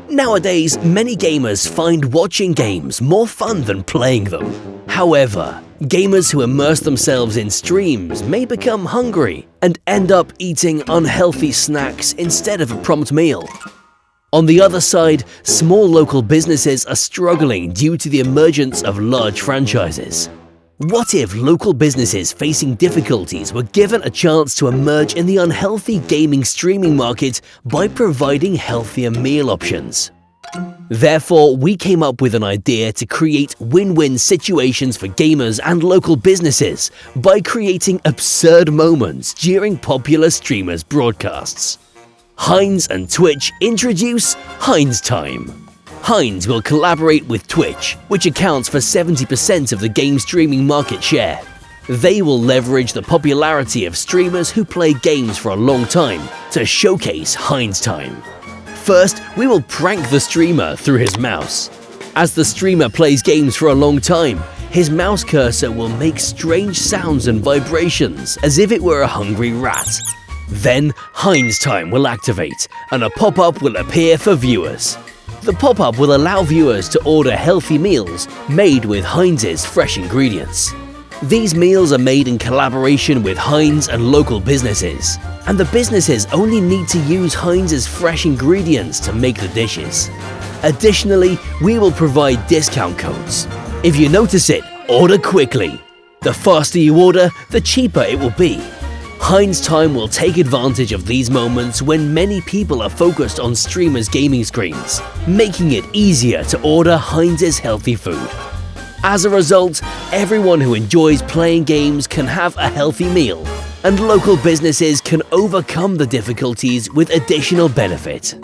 Nowadays, many gamers find watching games more fun than playing them. However, gamers who immerse themselves in streams may become hungry and end up eating unhealthy snacks instead of a prompt meal. On the other side, small local businesses are struggling due to the emergence of large franchises. What if local businesses facing difficulties were given a chance to emerge in the unhealthy gaming streaming market by providing healthier meal options? Therefore, we came up with an idea to create win-win situations for gamers and local businesses by creating absurd moments during popular streamers' broadcasts. Heinz and Twitch introduce Heinz Time. Heinz will collaborate with Twitch, which accounts for 70% of the game streaming market share. They will leverage the popularity of streamers who play games for a long time to showcase Heinz Time. First, we will prank the streamer through his mouse. As the streamer plays games for a long time, his mouse cursor will make strange sounds and vibrations as if it were a hungry rat. Then, Heinz Time will activate, and a pop-up will appear for viewers. The pop-up will allow viewers to order healthy meals made with Heinz's fresh ingredients. These meals are made in collaboration with Heinz and local businesses, and the businesses only need to use Heinz's fresh ingredients to make the dishes. Additionally, we will provide discount codes. If you notice it, order quickly. The faster you order, the cheaper it will be. Heinz Time will take advantage of these moments when many people are focused on streamers' gaming screens, making it easier to order Heinz's healthy food. As a result, everyone who enjoys playing games can have a healthy meal, and local businesses can overcome the difficulties with additional benefit.